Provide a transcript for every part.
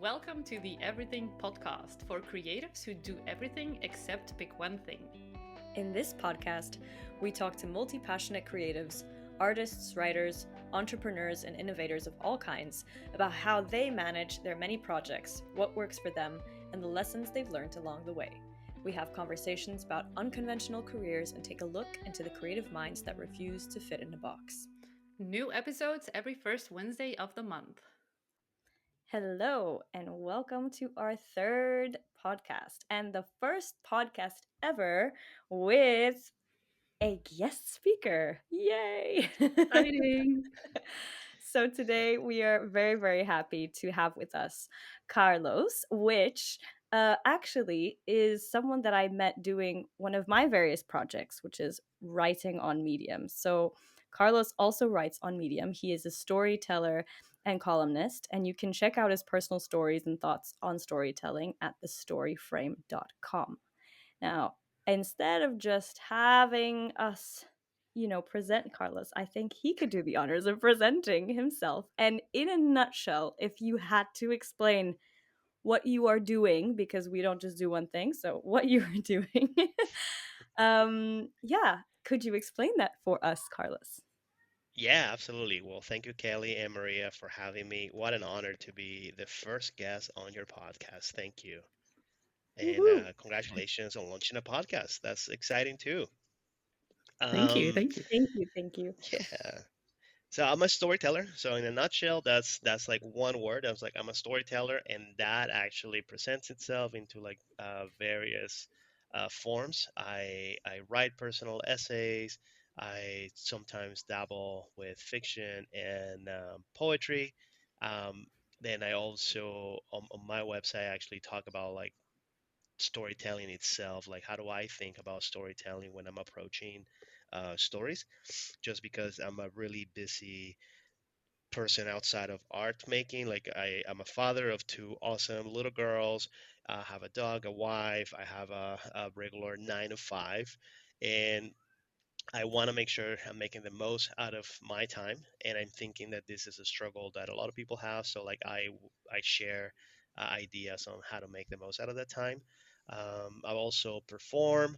Welcome to the Everything podcast for creatives who do everything except pick one thing. In this podcast, we talk to multi-passionate creatives, artists, writers, entrepreneurs, and innovators of all kinds about how they manage their many projects, what works for them, and the lessons they've learned along the way. We have conversations about unconventional careers and take a look into the creative minds that refuse to fit in a box. New episodes every first Wednesday of the month. Hello, and welcome to our third podcast, and the first podcast ever with a guest speaker. Yay! Exciting! So today we are very, very happy to have with us Carlos, which actually is someone that I met doing one of my various projects, which is writing on Medium. So Carlos also writes on Medium. He is a storyteller and columnist, and you can check out his personal stories and thoughts on storytelling at thestoryframe.com. Now, instead of just having us, present Carlos, I think he could do the honors of presenting himself. And in a nutshell, if you had to explain what you are doing, because we don't just do one thing, so what you are doing, could you explain that for us, Carlos? Yeah, absolutely. Well, thank you, Kelly and Maria, for having me. What an honor to be the first guest on your podcast. Thank you. And Woohoo! congratulations on launching a podcast. That's exciting too. Thank you, Um, thank you. Thank you, thank you. yeah. So I'm a storyteller. So in a nutshell, that's like one word. I was like, I'm a storyteller, and that actually presents itself into like various forms. I write personal essays. I sometimes dabble with fiction and poetry. Um, then I also on my website I actually talk about like storytelling itself. Like how do I think about storytelling when I'm approaching stories? Just because I'm a really busy person outside of art making. Like I'm a father of two awesome little girls. I have a dog, a wife. I have a regular 9 to 5, and I want to make sure I'm making the most out of my time. And I'm thinking that this is a struggle that a lot of people have. So like I share ideas on how to make the most out of that time. I also perform.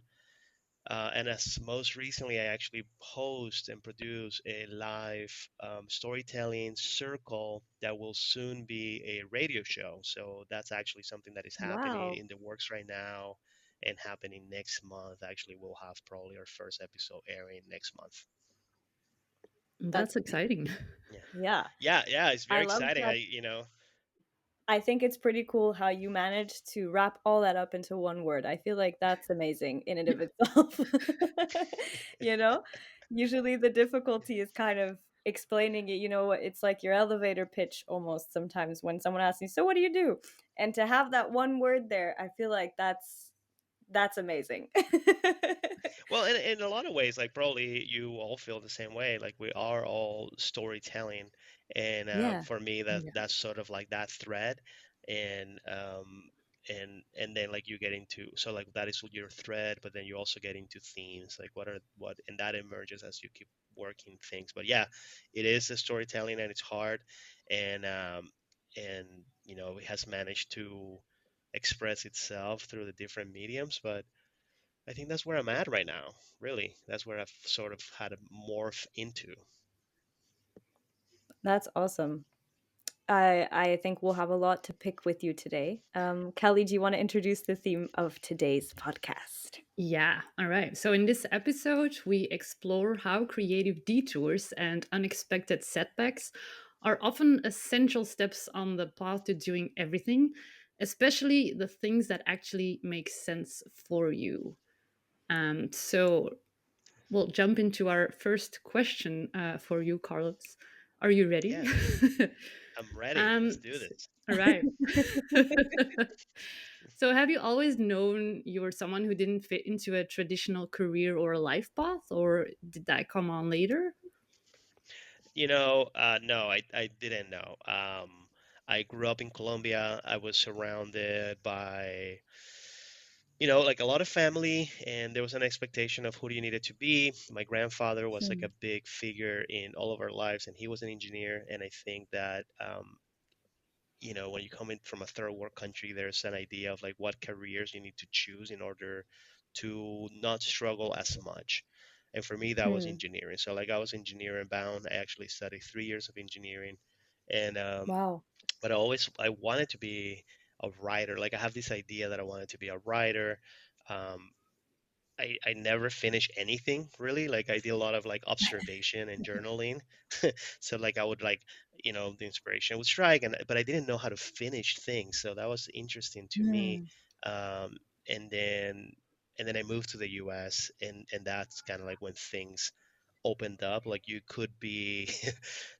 And as most recently, I actually host and produce a live storytelling circle that will soon be a radio show. So that's actually something that is happening Wow, in the works right now and happening next month. Actually, we'll have probably our first episode airing next month. that's That's exciting. Yeah, yeah. yeah. It's I very love exciting. that. I think it's pretty cool how you managed to wrap all that up into one word. I feel like that's amazing in and of itself. you know, Usually the difficulty is kind of explaining it. It's like your elevator pitch almost sometimes when someone asks you, "So what do you do?" And to have that one word there, I feel like that's amazing. Well, in a lot of ways, like probably you all feel the same way. Like we are all storytelling, and Yeah. for me, Yeah. that's sort of like that thread, and and then like you get into so like that is your thread, but then you also get into themes, like what and that emerges as you keep working things. But yeah, it is a storytelling, and it's hard, and and it has managed to express itself through the different mediums, but I think that's where I'm at right now. Really, that's where I've sort of had to morph into. That's awesome. I think we'll have a lot to pick with you today. Kelly, do you want to introduce the theme of today's podcast? Yeah, all right. So, in this episode, we explore how creative detours and unexpected setbacks are often essential steps on the path to doing everything, especially the things that actually make sense for you. And so, we'll jump into our first question for you, Carlos. Are you ready? Yeah, I'm ready. Let's um, do this. all right. So, have you always known you were someone who didn't fit into a traditional career or a life path, or did that come on later? No, I didn't know. I grew up in Colombia. I was surrounded by, like a lot of family, and there was an expectation of who you needed to be. My grandfather was like Hmm. a big figure in all of our lives, and he was an engineer. And I think that when you come in from a third world country, there's an idea of like what careers you need to choose in order to not struggle as much. And for me, that was Hmm. engineering. So like I was engineering bound. I actually studied 3 years of engineering, and Wow. but I wanted to be a writer. Like I have this idea that I wanted to be a writer. Um, I never finished anything really. Like I did a lot of like observation and journaling. So like I would like, the inspiration would strike, but I didn't know how to finish things. So that was interesting to me. Hmm. Um, and then and then I moved to the US, and that's kind of like when things opened up. Like you could be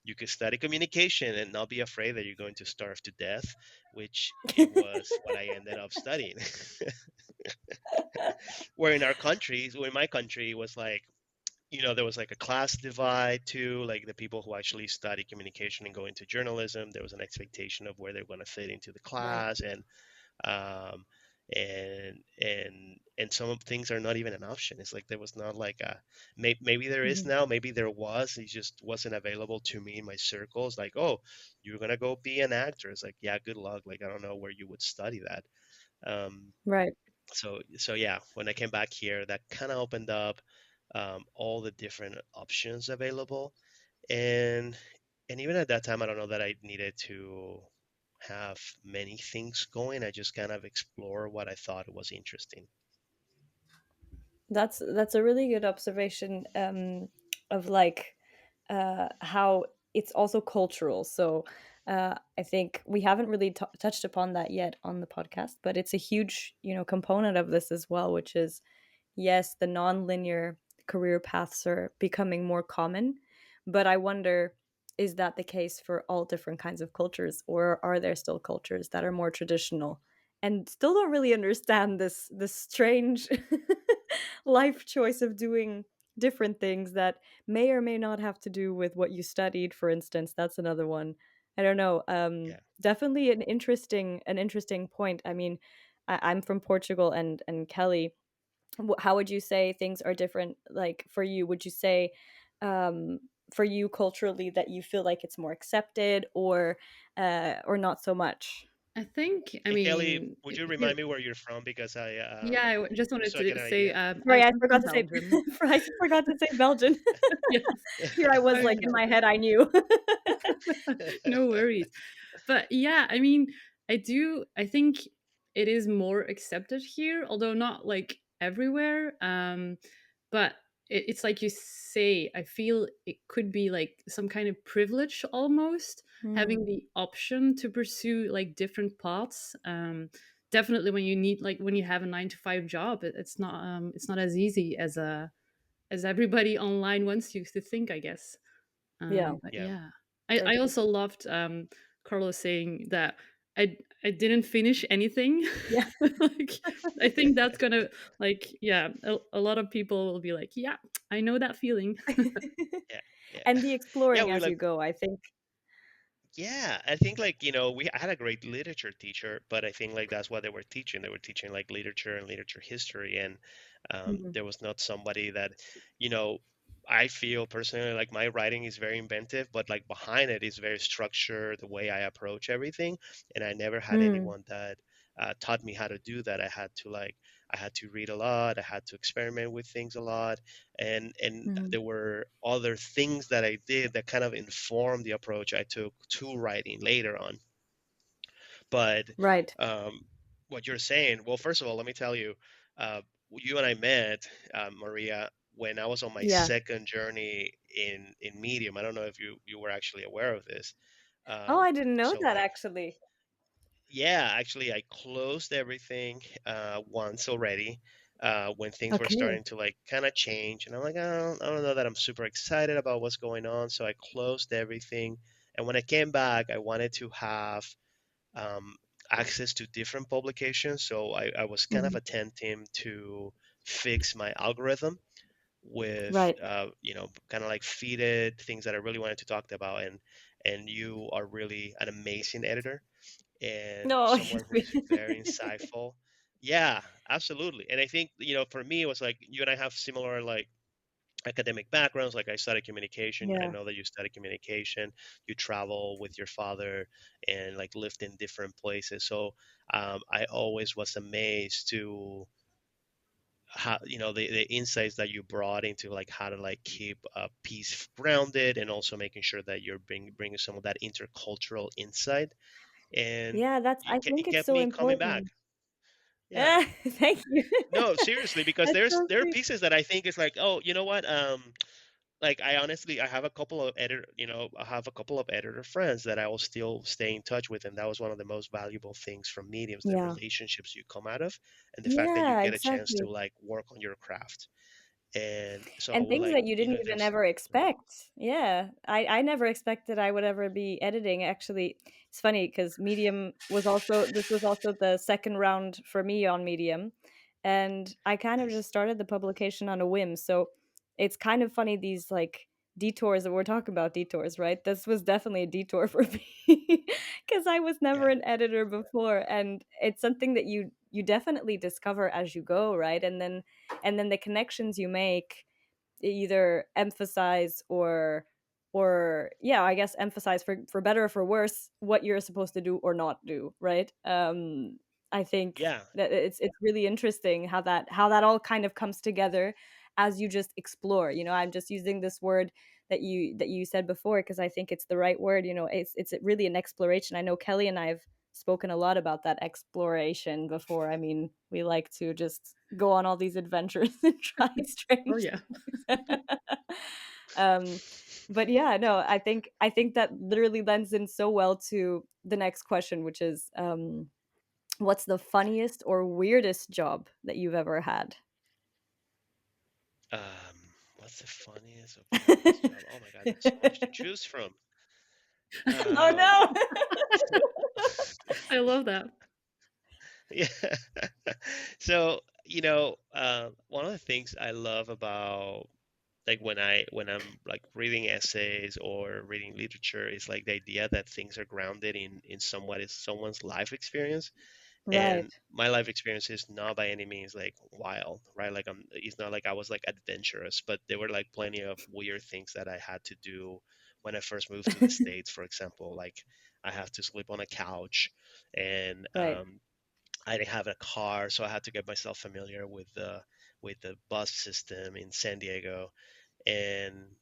you could study communication and not be afraid that you're going to starve to death, which it was what I ended up studying. Where in our countries, where in my country, it was like, there was like a class divide too, like the people who actually study communication and go into journalism, there was an expectation of where they're going to fit into the Right. class, um, and some of things are not even an option. It's like there was not like maybe there is Mhm. now, maybe there was, it just wasn't available to me in my circles. Like, oh, you're gonna go be an actor. It's like, yeah, good luck. Like I don't know where you would study that. Um, Right. so yeah, when I came back here, that kind of opened up all the different options available, and even at that time, I don't know that I needed to have many things going. I just kind of explore what I thought was interesting. That's a really good observation, of like, how it's also cultural. So I think we haven't really touched upon that yet on the podcast, but it's a huge, component of this as well, which is, yes, the non-linear career paths are becoming more common, but I wonder, is that the case for all different kinds of cultures, or are there still cultures that are more traditional and still don't really understand this strange life choice of doing different things that may or may not have to do with what you studied, for instance? That's another one. I don't know. Yeah. Definitely an interesting point. I mean, I'm from Portugal, and Kelly, how would you say things are different, like, for you? Would you say, um for you culturally, that you feel like it's more accepted, or not so much? I think, I And Kelly, mean, would you here, remind me where you're from, because yeah, just wanted so I get to an say, idea. Sorry, I I'm forgot from to say Belgium. I forgot to say Belgian. Yes, Here I was, I'm like, in in my Belgium. head I knew. No worries. But yeah, I mean, I think it is more accepted here, although not like everywhere. But it's like you say, I feel it could be like some kind of privilege almost, having Mm, the option to pursue like different paths. Definitely when you need, like when you have a 9 to 5 job, it's not as easy as everybody online wants you to think, I guess. yeah, But Yeah. yeah, I I agree. also loved Carlos saying that I didn't finish anything. Yeah. Like, I think that's gonna, like, yeah, a lot of people will be like, yeah, I know that feeling. Yeah. Yeah. And the Yeah, exploring we as like you go, I think. Yeah, I think like, I had a great literature teacher, but I think like that's what they were teaching. They were teaching like literature and literature history, and Mhm, there was not somebody that, you know, I feel personally like my writing is very inventive, but like behind it is very structured, the way I approach everything, and I never had mm, anyone that taught me how to do that. I had to read a lot, I had to experiment with things a lot, and mhm. there were other things that I did that kind of informed the approach I took to writing later on. But Right. um, what you're saying, well, first of all, let me tell you, uh, you and I met, Maria, when I was on my Yeah. second journey in Medium. I don't know if you were actually aware of this. Oh, Um, I didn't know so that, like, actually. yeah, actually, I closed everything once already when things were Okay. starting to like kind of change, and I'm like, I don't know that I'm super excited about what's going on, so I closed everything. And when I came back, I wanted to have um, access to different publications, so I was kind of Mhm. attempting to fix my algorithm with Right. kind of like feed it things that I really wanted to talk about, and you are really an amazing editor and No, someone who is very insightful. Yeah, absolutely. And I think, for me, it was like you and I have similar like academic backgrounds. Like I studied communication. I Yeah. know that you studied communication. You travel with your father and like lived in different places. So I always was amazed to how the insights that you brought into like how to like keep a piece grounded, and also making sure that you're bringing some of that intercultural insight, and Yeah, that's I it think it's kept so me coming back. important. Yeah. Thank you. No, seriously, because That's so there are sweet. pieces that I think is like, oh, you know what? Like I honestly, I have a couple of editor friends that I will still stay in touch with, and that was one of the most valuable things from mediums, the Yeah. relationships you come out of, and the fact that you Yeah, get a chance to exactly. like work on your craft. And so I And would things like, that you didn't if even there's, ever expect. Yeah. I never expected I would ever be editing. Actually, it's funny because Medium was also this was also the second round for me on Medium. And I kind of nice. just started the publication on a whim. So it's kind of funny these like detours that we're talking about detours, right? This was definitely a detour for me because I was never Yeah, an editor before, and it's something that you definitely discover as you go, right? And then the connections you make either emphasize or yeah, I guess emphasize for better or for worse what you're supposed to do or not do, right? I think yeah, that it's really interesting how that all kind of comes together as you just explore. I'm just using this word that you said before because I think it's the right word. It's really an exploration. I know Kelly and I've spoken a lot about that exploration before. I mean, we like to just go on all these adventures and try Oh strange yeah. things. um, but yeah, no, I think that literally lends in so well to the next question, which is, what's the funniest or weirdest job that you've ever had? what's the funniest or weirdest job? Oh my God, there's so much to choose from. Oh um no. so I love that. yeah. So one of the things I love about, like, when I'm like reading essays or reading literature, is like the idea that things are grounded in somewhat is someone's life experience. Right. And my life experience is not by any means like wild, right? Like it's not like I was like adventurous, but there were like plenty of weird things that I had to do when I first moved to the States. For example, like I have to sleep on a couch, and Right. I didn't have a car, so I had to get myself familiar with the bus system in San Diego. And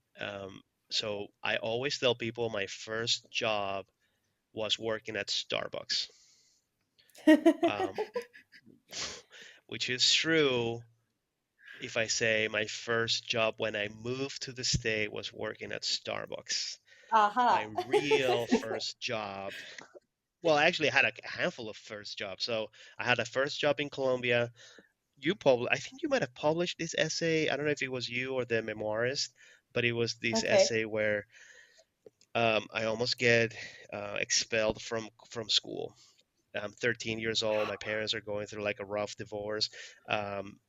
so I always tell people my first job was working at Starbucks, um, which is true if I say my first job when I moved to the state was working at Starbucks. My Aha. real first job. Well, I actually had a handful of first jobs. So I had a first job in Colombia. I think you might have published this essay. I don't know if it was you or the memoirist, but it was this Okay. essay where I almost get expelled from school. I'm 13 years old. My parents are going through like a rough divorce. Um,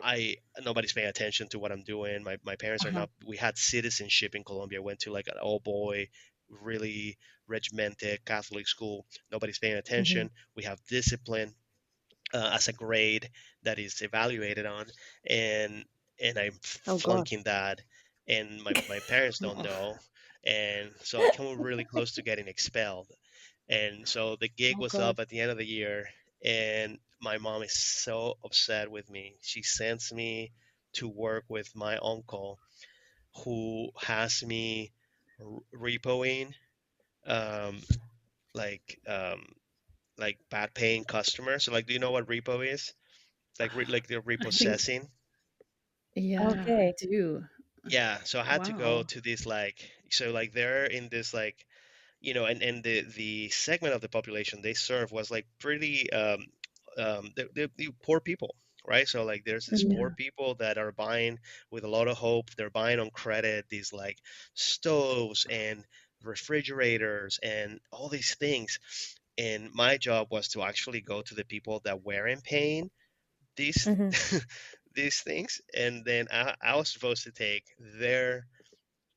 I Nobody's paying attention to what I'm doing. My parents are Uh-huh. not. We had citizenship in Colombia. Went to like an all boy, really regimented Catholic school. Nobody's paying Hmm. attention. We have discipline as a grade that is evaluated on, and I'm Oh God. flunking that, and my parents don't Oh, know, and so I come really close to getting expelled. And so the gig oh was God. up at the end of the year, and my mom is so upset with me. She sends me to work with my uncle, who has me repoing um, like um, like bad paying customers. So like, do you know what repo is? Like they're I think repossessing. yeah, I Okay. do. Yeah. So I had to go Wow. to this like they're in this like and the segment of the population they serve was like pretty the poor people, right? So like there's these Mhm. poor Yeah. people that are buying with a lot of hope. They're buying on credit these like stoves and refrigerators and all these things. And my job was to actually go to the people that weren't paying these Mhm. these things, and then I was supposed to take their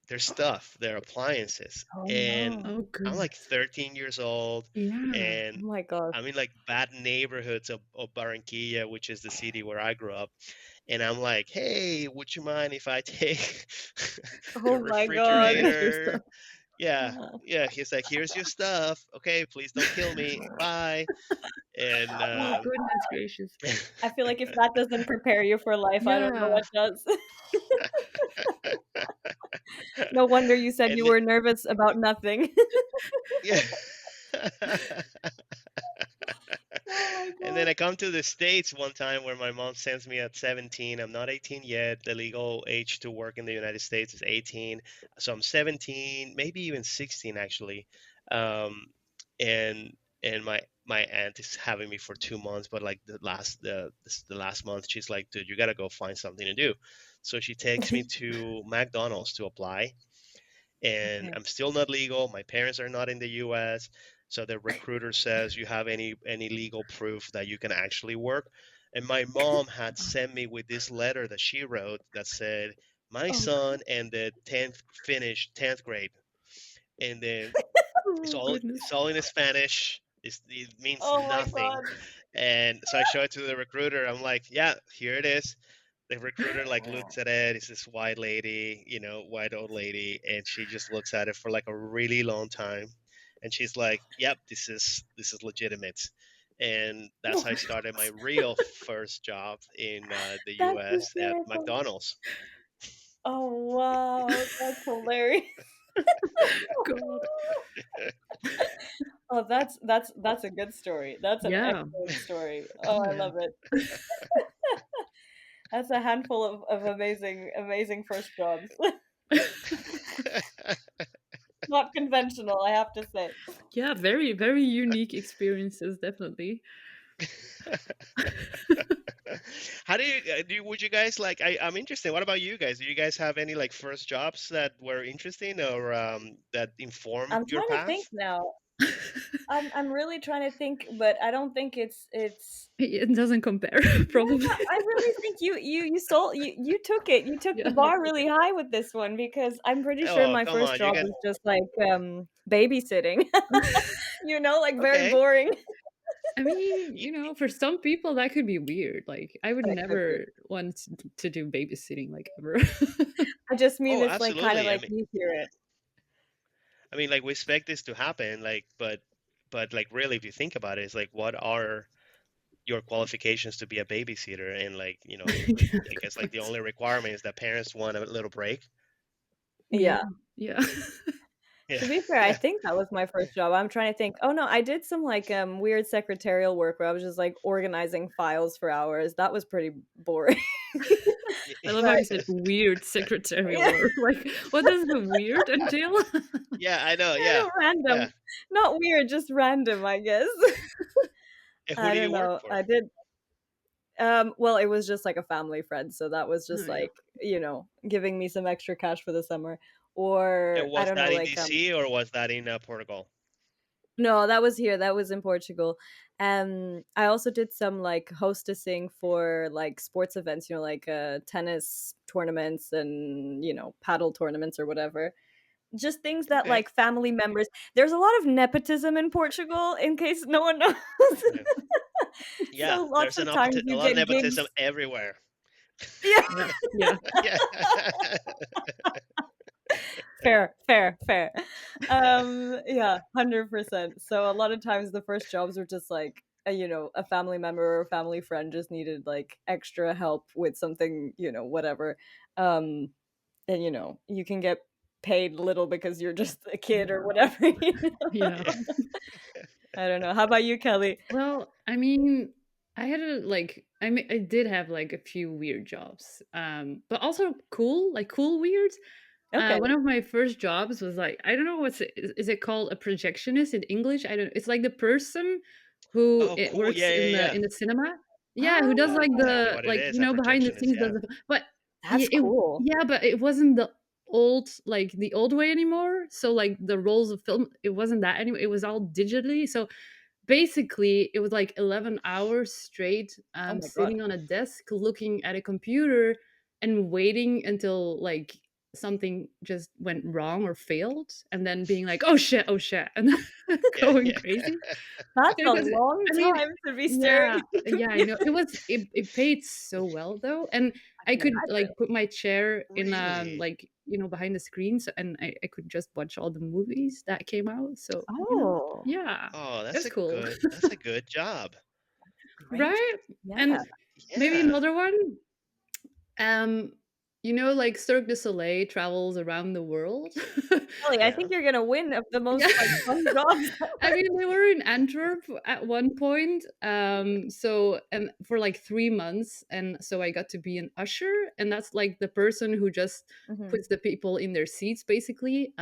their stuff, their appliances. Oh And no. Oh I'm like goodness. 13 years old, Yeah. and Oh my god. I'm in like bad neighborhoods of Barranquilla, which is the city where I grew up. And I'm like, hey, would you mind if I take the Oh my god. Take your refrigerator? stuff. Yeah, yeah. He's like, here's your stuff. Okay, please don't kill me. Bye. And Oh goodness gracious. I feel like if that doesn't prepare you for life, I don't know Yeah. what does. No wonder you said you and were nervous about nothing. yeah. Oh my And then god. I come to the States one time where my mom sends me at 17. I'm not 18 yet. The legal age to work in the United States is 18. So I'm 17, maybe even 16 actually. Um, and my aunt is having me for 2 months, but like the last month, she's like, dude, you gotta go find something to do. So she takes me to McDonald's to apply, and Okay. I'm still not legal. My parents are not in the US. So the recruiter says, you have any legal proof that you can actually work? And my mom had sent me with this letter that she wrote that said, my Oh son god. and the 10th finished 10th grade. And then Oh it's goodness. all in Spanish. It means Oh my nothing. god. And so I show it to the recruiter. I'm like, yeah, here it is. The recruiter like looks at it. It's this white lady, white old lady, and she just looks at it for like a really long time, and she's like, "Yep, this is legitimate." And that's how I started my real first job in the That's U.S. at hysterical. McDonald's. Oh wow, that's hilarious. God. Oh, that's a good story. That's an Yeah. excellent story. Oh, Oh I yeah. love it. That's a handful of amazing, amazing first jobs. Not conventional, I have to say. Yeah, very, very unique experiences, definitely. How would you guys like? I'm interested. What about you guys? Do you guys have any like first jobs that were interesting or that informed I'm your trying to think path? now. I'm really trying to think, but I don't think it's It doesn't compare, probably. yeah, I really think you took it. You took the Yeah. bar really high with this one because I'm pretty sure Oh, my come first on, you job got was just like babysitting. Like very okay. boring. I mean, Y- y- for some people that could be weird. Like, I would That could be. never want to do babysitting, like ever. I just mean Oh, it's like kind of absolutely. like you hear it. Like we expect this to happen, like, but like really, if you think about it, it's like, what are your qualifications to be a babysitter? And like, Yeah, I good guess like the point. only requirement is that parents want a little break. Yeah, Yeah. yeah. Yeah. To be fair, I think that was my first job. I'm trying to think. Oh no, I did some like weird secretarial work where I was just like organizing files for hours. That was pretty boring. I love how But you said weird secretarial yeah, work. Like, what does the weird entail? Yeah, I know. I Yeah, know, yeah. random. Not weird, just random, I guess. And who I do don't you work know. for? I did well, it was just like a family friend, so that was Oh just yeah. like, giving me some extra cash for the summer. Or And I was don't know, that in like DC or was that in Portugal? no, that was here. That was in Portugal. I also did some like hostessing for like sports events, like tennis tournaments and paddle tournaments or whatever. Just things that Okay. like family members. There's a lot of nepotism in Portugal, in case no one knows. Yeah, yeah. So lots There's of times a you lot of get gigs. nepotism everywhere. Yeah. Yeah. Yeah. Yeah. Fair, fair, fair. Yeah, 100%. So a lot of times the first jobs were just like a family member or a family friend just needed like extra help with something, whatever. Um, and you can get paid little because you're just a kid or whatever. Yeah. Yeah. I don't know. How about you, Kelly? Well, I mean, I had a like I did have like a few weird jobs. But also cool, like cool weird. Okay. One of my first jobs was like, I don't know is it called a projectionist in English? I don't. It's like the person who Oh, it cool. works Yeah, yeah, yeah. in the cinema. Yeah, who does Oh, like Ah, exactly the what it like is. A behind the projectionist. scenes does Yeah. the, but that's cool. yeah, but it wasn't the old way anymore. So like the rolls of film, it wasn't that anymore. It was all digitally. So basically it was like 11 hours straight Oh my god. sitting on a desk looking at a computer and waiting until like something just went wrong or failed, and then being like, oh shit, and then Yeah, going yeah. crazy. That's a Because long I mean, time to be staring. yeah, yeah, I know. It paid so well though, and I I can could like imagine. put my chair in Really? like, behind the screen, so and I could just watch all the movies that came out. So, Oh, yeah, Oh, it was cool. that's a good job. great. Right? Yeah. And maybe Yeah. another one, um, like Cirque du Soleil travels around the world. Ellie, I Yeah. think you're gonna win of the Yeah. most like fun jobs I ever. mean, they were in Antwerp at one point. So and for like 3 months, and so I got to be an usher, and that's like the person who just Mhm. puts the people in their seats, basically.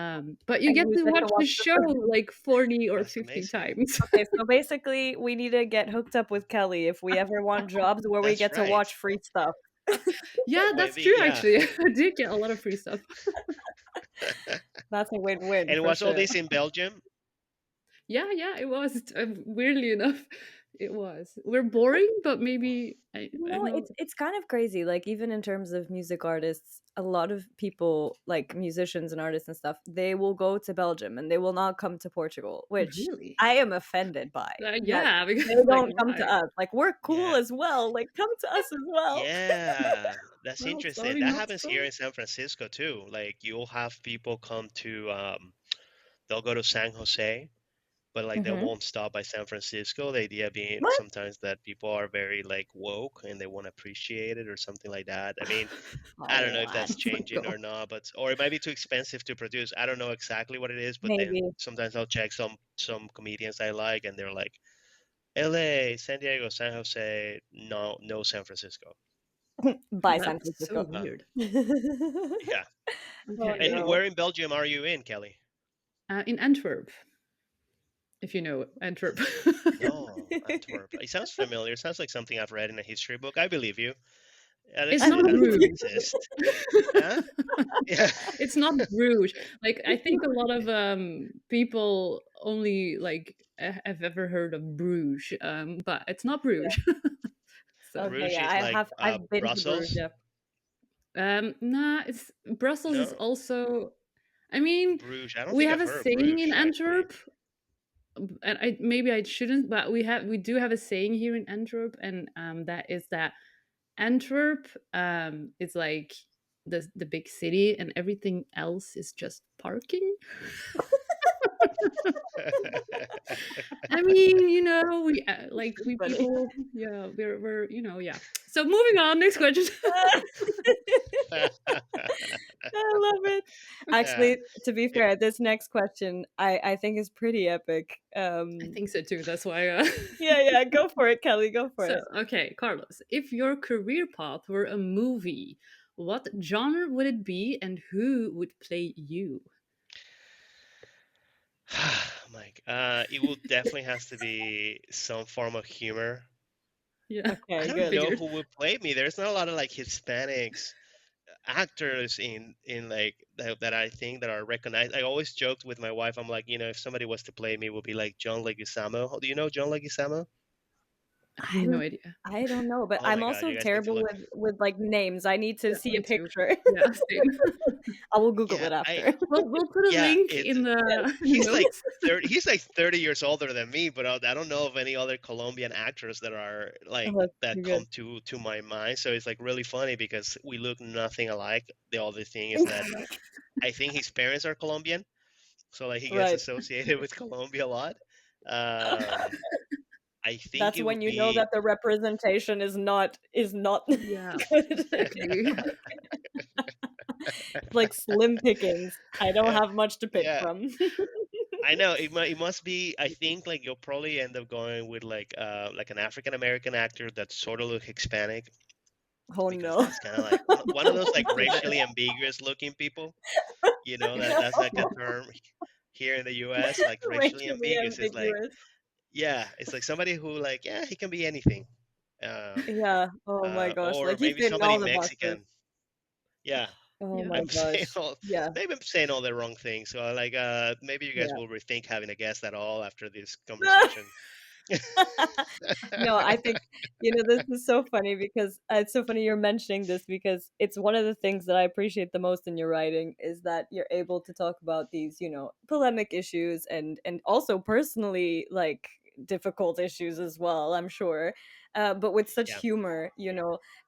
But you And get you to get to watch the watch the show like 40 or That's 50 amazing. times. Okay, so basically we need to get hooked up with Kelly if we ever want jobs where we That's get to right. watch free stuff. Yeah, Wait, that's true. yeah. Actually, I did get a lot of free stuff. That's a win-win And for was all sure. this in Belgium? Yeah, yeah, it was. Weirdly enough, it was. We're boring, but maybe I know. It's kind of crazy. Like even in terms of music artists, a lot of people, like musicians and artists and stuff, they will go to Belgium and they will not come to Portugal, which Really? I am offended by. That Yeah, because they like don't come to why? us. Like we're cool Yeah. as well. Like come to us as well. Yeah. That's Well, interesting. sorry, That not happens here so. in San Francisco too. Like you'll have people come to they'll go to San Jose, but like they Hmm. won't stop by San Francisco. The idea being What? sometimes that people are very like woke and they want to appreciate it or something like that. I mean, I don't know if What? that's changing or not, but or it might be too expensive to produce. I don't know exactly what it is, but then Maybe. sometimes I'll check some comedians I like and they're like LA, San Diego, San Jose, no San Francisco. By San That's so Francisco. Uh, weird. yeah. Oh Okay. And no. where in Belgium are you in, Kelly? In Antwerp, if you know Antwerp. No, Antwerp. It sounds familiar. It sounds like something I've read in a history book. I believe you. It's It not has to Bruges. exist. Huh? Yeah. It's not Bruges. Like I think a lot of people only like have ever heard of Bruges, but it's not Bruges. So Okay, Bruges yeah, is like I've been to Bruges, Brussels? yeah. nah, it's Brussels is No, also. I mean, Bruges. I don't we think have I've a heard of saying in Bruges actually. Antwerp, and I maybe I shouldn't, but we do have a saying here in Antwerp, and that is that Antwerp is like the big city, and everything else is just parking. I mean, we like It's we funny. people, yeah, we're yeah. So moving on, next question. I love it. Yeah. Actually, to be It- fair, this next question I think is pretty epic. I think so too. That's why. Yeah, yeah, go for it, Kelly, go for So it. okay, Carlos, if your career path were a movie, what genre would it be, and who would play you? Mike, it will definitely has to be some form of humor. Yeah, I Okay, don't good. know figured. who would play me. There's not a lot of like Hispanics actors in like that I think that are recognized. I always joked with my wife. I'm like, if somebody was to play me, it would be like John Leguizamo. Do you know John Leguizamo? I have I no idea. I don't know, but Oh I'm my God, also you guys need to terrible look. with like names. I need to Yeah, see me a too. picture. Yeah, same. I will Google Yeah, it I after. We'll put a yeah, link it's in the Yes. in the he's like notes. 30. He's like 30 years older than me, but I don't know of any other Colombian actors that are Oh, like that's that too good. come to my mind. So it's like really funny because we look nothing alike. The other thing is that I think his parents are Colombian, so like he gets Right. associated with Colombia a lot. Um, I think That's it when would you know be that the representation is not Yeah, good. exactly. Like slim pickings. I don't yeah, have much to pick yeah. from. I know it must be. I think like you'll probably end up going with like an African American actor that sort of look Hispanic Oh because no. that's kind of like one of those like The racially best. ambiguous looking people. That's like a No. term here in the U.S. Like racially Racially ambiguous is like ambiguous. yeah, it's like somebody who like yeah he can be anything. Um, Yeah. Oh my gosh. or Like he's maybe fitting somebody all the boxes. Mexican. Yeah, Oh Yeah. my I'm saying gosh. all Yeah. maybe I'm saying all the wrong things. So like maybe you guys Yeah. will rethink having a guest at all after this conversation. No, I think This is so funny because it's so funny you're mentioning this because it's one of the things that I appreciate the most in your writing is that you're able to talk about these, polemic issues and also personally like difficult issues as well, I'm sure. But with such Yeah, humor,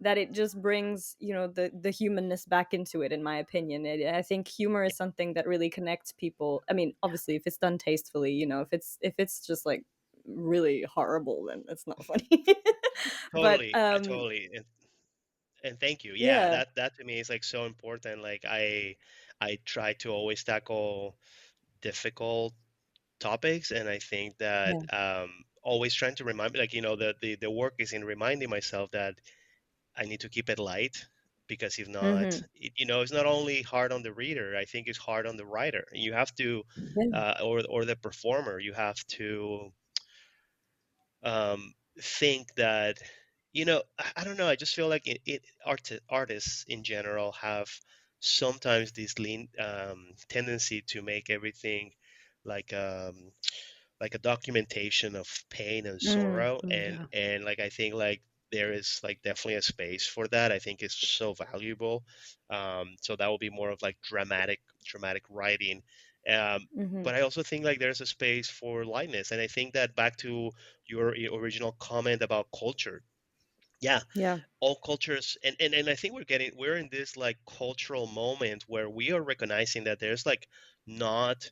that it just brings, the humanness back into it, in my opinion. I think humor is something that really connects people. I mean, obviously, if it's done tastefully, if it's just like really horrible, then it's not funny. But totally, totally, and thank you. Yeah, yeah, that to me is like so important. Like I try to always tackle difficult topics, and I think that yeah. always trying to remind me, like the work is in reminding myself that I need to keep it light, because if not, Hmm. it's not only hard on the reader. I think it's hard on the writer. You have to, Yeah. or the performer. You have to think that I don't know. I just feel like artists in general have sometimes this lean tendency to make everything like like a documentation of pain and Mm. sorrow, Oh, and yeah. like I think like there is like definitely a space for that. I think it's so valuable. So that will be more of like dramatic writing. um, Hmm. but I also think like there's a space for lightness, and I think that back to your original comment about culture. Yeah, Yeah. all cultures, and I think we're in this like cultural moment where we are recognizing that not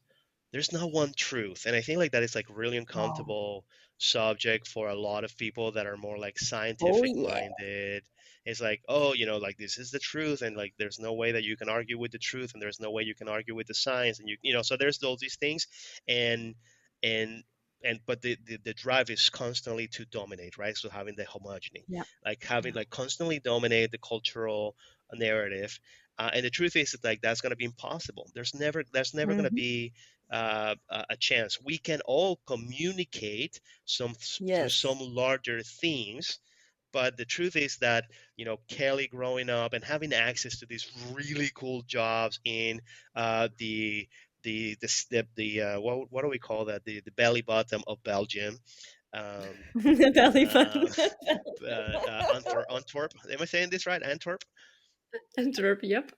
there's not one truth, and I think like that is like really Oh. uncomfortable subject for a lot of people that are more like Oh scientific yeah. minded. It's like, oh, like this is the truth, and like there's no way that you can argue with the truth, and there's no way you can argue with the science, and so there's all these things. And and and but the drive is constantly to dominate, right? So having the homogeny, Yeah. like having Yeah. like constantly dominate the cultural narrative. And the truth is that like that's going to be impossible. There's never going to Hmm. be a chance. We can all communicate through Yes. some larger themes, but the truth is that Kelly growing up and having access to these really cool jobs in what do we call that, the belly bottom of Belgium, um, Belly button. uh, Antwerp. Am I saying this right? Antwerp. Interrupt. Yep.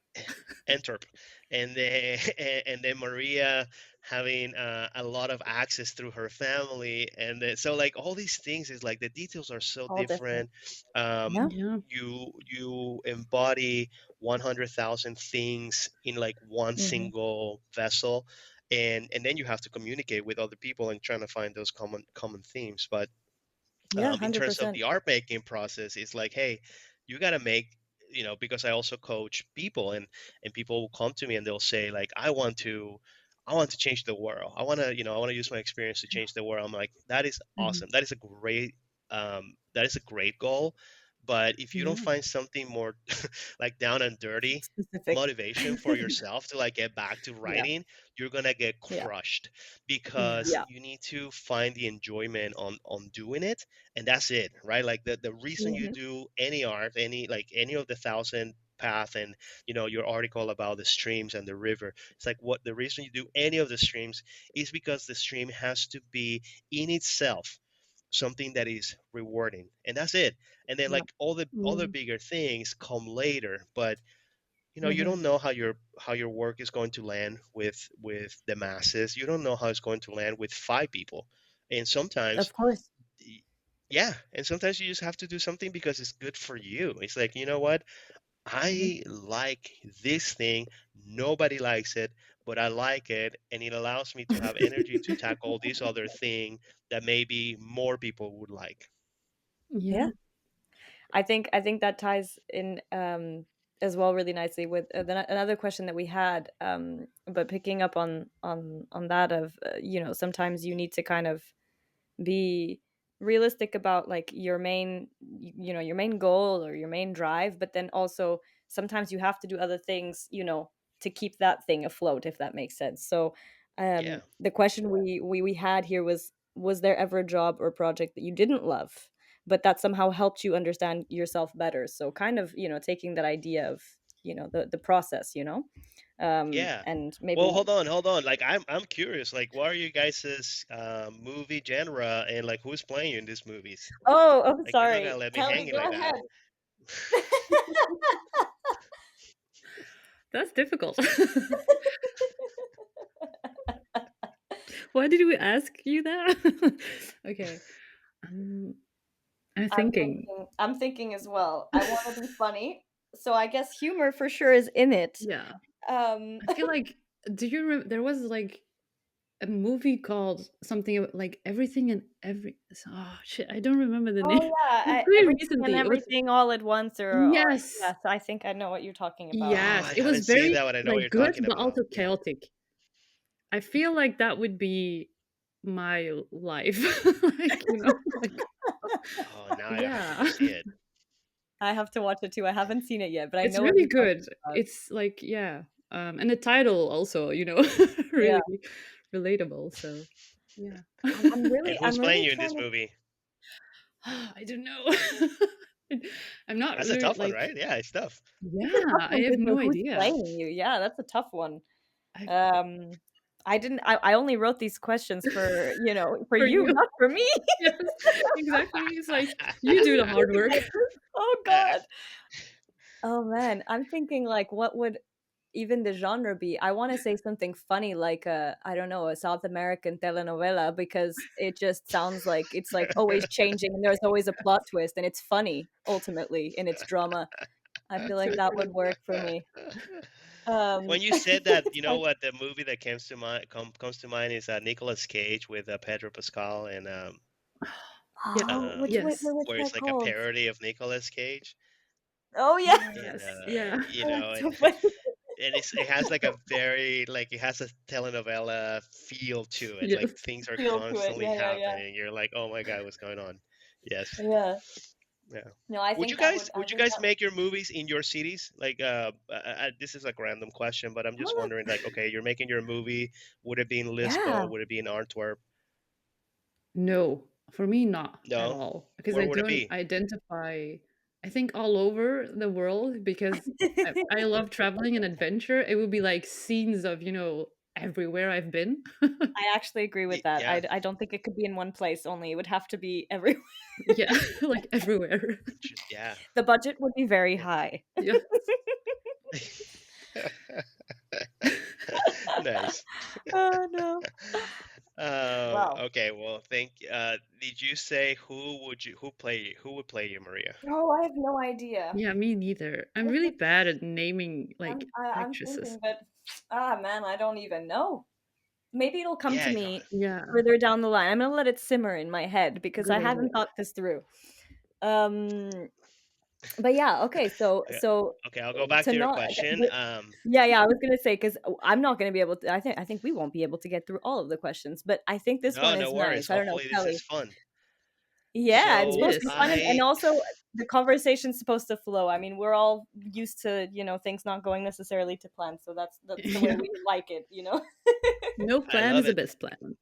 Antwerp, and then and then Maria having a lot of access through her family, and then, so like all these things is like the details are so All different. different. Um, Yeah. Yeah. you embody 100,000 things in like one Hmm. single vessel, and then you have to communicate with other people and trying to find those common themes. But Yeah. in hundred terms of percent. the art making process, it's like, hey, you got to make, because I also coach people, and people will come to me and they'll say like, I want to change the world. I want to use my experience to change the world. I'm like, that is Hmm. awesome. That is a great goal. But if you don't Yeah. find something more like down and dirty Specific. motivation for yourself to like get back to Yeah. writing, you're gonna get Yeah. crushed, Yeah. because Yeah. you need to find the enjoyment on doing it, and that's it, right? Like the reason you Hmm. do any art, any of the thousand path, and your article about the streams and the river, it's like, what the reason you do any of the streams is because the stream has to be in itself something that is rewarding, and that's it. And then Yeah. like all the other Yeah. bigger things come later, but you Hmm. don't know how your work is going to land with the masses. You don't know how it's going to land with five people, and sometimes, Of course. yeah, and sometimes you just have to do something because it's good for you. It's like, you know what, Hmm. I like this thing, nobody likes it, but I like it, and it allows me to have energy to tackle this other thing that maybe more people would like. Yeah. Yeah. I think that ties in as well really nicely with another question that we had, but picking up on that of sometimes you need to kind of be realistic about like your main goal or your main drive, but then also sometimes you have to do other things to keep that thing afloat, if that makes sense. So Yeah. the question we had here was there ever a job or project that you didn't love but that somehow helped you understand yourself better? So kind of taking that idea of the process, Yeah. and maybe Well, hold on. Like I'm curious. Like, what are you guys' movie genre, and like who's playing you in these movies? oh, Like, you're not gonna sorry, let me Kelly, hanging go like that. ahead. That's difficult. Why did we ask you that? Okay. Um, I'm thinking. I'm thinking as well. I want to be funny, so I guess humor for sure is in it. Yeah. Um, I feel like, do you remember there was like a movie called something like Everything and Every, oh shit, I don't remember the oh name. yeah, It was pretty everything and recently. It was, everything all at once, or yes. yes, I think I know what you're talking about. Oh, Yes. I It was haven't seen very that, but I know what like you're good talking but about. also Yeah. chaotic. I feel like that would be my life. Like, like, Oh, now I have to yeah. go see it. I have to watch it too. I haven't seen it yet, but I It's know what really you're talking good. about. It's like, yeah. And the title also, Yeah, really relatable. So, yeah. I'm And really, who's I'm playing really you in trying this to. movie? I don't know. I'm not That's a really tough one, like, right? Yeah, it's tough. It's a yeah, tough I one have to say no who's idea. playing you. Yeah, that's a tough one. I Um, I didn't. I only wrote these questions for for For you, you. not for me. Yes, exactly. It's like you do the hard work. Oh God. Oh man, I'm thinking like, what would even the genre be? I want to say something funny, like I don't know, a South American telenovela, because it just sounds like it's like always changing and there's always a plot twist and it's funny ultimately in its drama. I feel That's like so that true. would work for me. When you said that, you know So- what, the movie that comes to mind is Nicolas Cage with Pedro Pascal, and Yeah. oh, Yes. what's where that it's like a called? parody of Nicolas Cage, Oh yeah. and Yes. Yeah. you Oh, know, that's and so funny. it has like a very like it has a telenovela feel to it. Like Yes. things are Feel to it. constantly Yeah, yeah, yeah. happening. You're like, oh my god, what's going on? Yes. Yeah. Yeah. No, I Would think you that would. guys I would you think guys that would. make your movies in your cities? Like this is like a random question, but I'm just wondering, like, okay, you're making your movie, would it be in Yeah. Lisbon? Would it be in Antwerp? No, for me, not at No. all, because Where I would it don't be? identify, I think, all over the world, because I love traveling and adventure. It would be like scenes of, everywhere I've been. I actually agree with that. Yeah. I don't think it could be in one place only. It would have to be everywhere. Yeah, like everywhere. Yeah. The budget would be very high. Yeah. Nice. Oh no. Wow. Okay. Well, did you say who would play you, Maria? Oh, I have no idea. Yeah, me neither. I'm If really it's, bad at naming like I'm actresses. thinking, but man, I don't even know. Maybe it'll come to Yeah. Go me Yeah, further down the line. I'm gonna let it simmer in my head because good I haven't idea. thought this through. Um, but yeah, okay. So ahead. so Okay. I'll go back to to your not. question. Yeah, yeah, I was gonna say because I'm not gonna be able to. I think we won't be able to get through all of the questions, but I think this No, one no is worries. nice. I don't know, Hopefully, this is Kelly. fun. Yeah, it's It So supposed to be is. fun, and I also the conversation's supposed to flow. I mean, we're all used to things not going necessarily to plan, so that's the way Yeah. we like it. No I plan is love the it. best plan.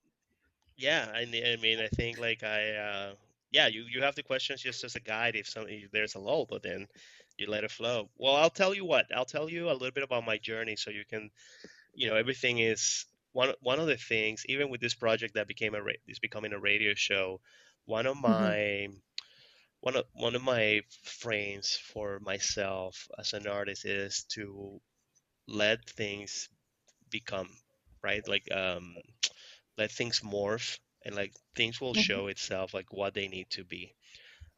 Yeah, I mean, I think like yeah, you have the questions just as a guide if there's a lull, but then you let it flow. Well, I'll tell you what. I'll tell you a little bit about my journey, so you can, everything is one of the things. Even with this project that is becoming a radio show, one of Mhm. my one of my frames for myself as an artist is to let things become, right, like let things morph, and like things will Mhm. show itself like what they need to be.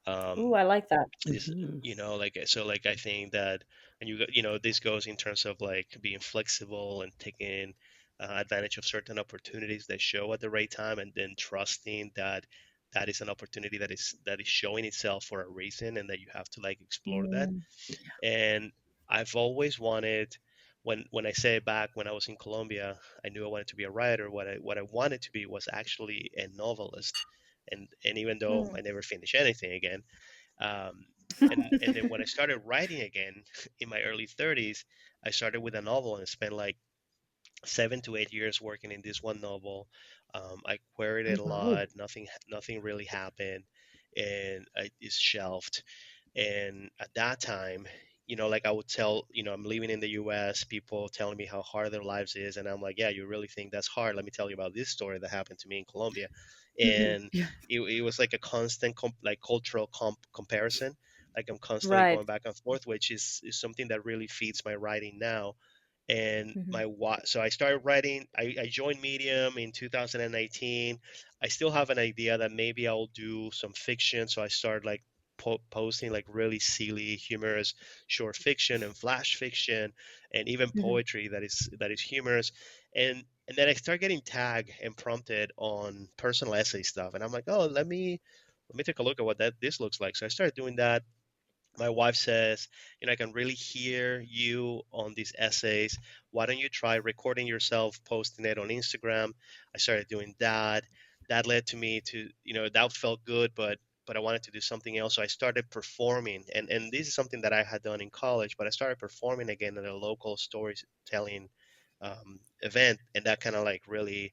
Ooh, um I like that. this Mhm. like so like I think that, and this goes in terms of like being flexible and taking advantage of certain opportunities that show at the right time, and then trusting that that is an opportunity that is showing itself for a reason, and that you have to like explore that. Mm. And I've always wanted, when I say back when I was in Colombia, I knew I wanted to be a writer. What I wanted to be was actually a novelist, and even though Mm. I never finished anything again, um, and then when I started writing again in my early 30s, I started with a novel and spent like 7 to 8 years working in this one novel. I queried it a Wow. lot. Nothing really happened, and it's shelved. And at that time, like I would tell, I'm living in the US, people telling me how hard their lives is. And I'm like, yeah, you really think that's hard? Let me tell you about this story that happened to me in Colombia. Mhm. And Yeah. it was like a constant, like cultural comparison. Like I'm constantly Right. going back and forth, which is something that really feeds my writing now. And Hmm. so I started writing. I joined Medium in 2019. I still have an idea that maybe I'll do some fiction, so I started like posting like really silly, humorous short fiction and flash fiction, and even Hmm. poetry that is humorous. And then I start getting tagged and prompted on personal essay stuff, and I'm like, oh, let me take a look at what this looks like. So I started doing that. My wife says, I can really hear you on these essays. Why don't you try recording yourself, posting it on Instagram? I started doing that. That led to me to, that felt good, but I wanted to do something else. So I started performing. And this is something that I had done in college, but I started performing again at a local storytelling event. And that kind of like really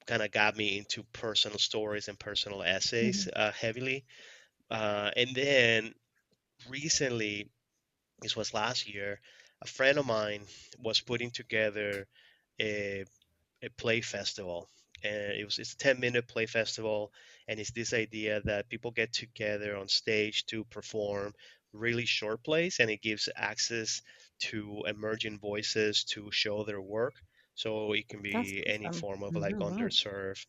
kind of got me into personal stories and personal essays Mhm. heavily. And then recently, this was last year, a friend of mine was putting together a, a play festival. And it's a 10-minute play festival, and it's this idea that people get together on stage to perform really short plays, and it gives access to emerging voices to show their work. So it can That's be any awesome. form of like Oh, wow. underserved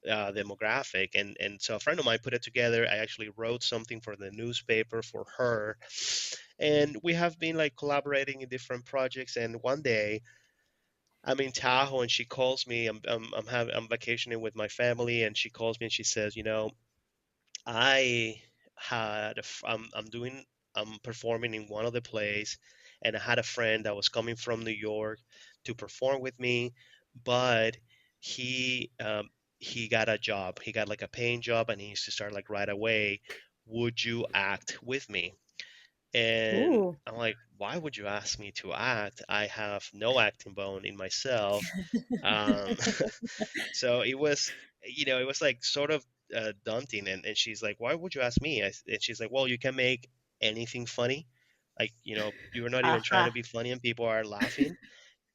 demographic. And so a friend of mine put it together. I actually wrote something for the newspaper for her, and we have been like collaborating in different projects. And one day I'm in Tahoe, and she calls me. I'm vacationing with my family, and she calls me and she says, I had a f- I'm doing I'm performing in one of the plays, and I had a friend that was coming from New York to perform with me, but he um, he got a job. He got like a paying job, and he needs to start like right away. Would you act with me? And Ooh. I'm like, why would you ask me to act? I have no acting bone in myself. Um, so it was like sort of daunting. And she's like, why would you ask me? And she's like, well, you can make anything funny. Like, you're not even trying to Aha. be funny and people are laughing.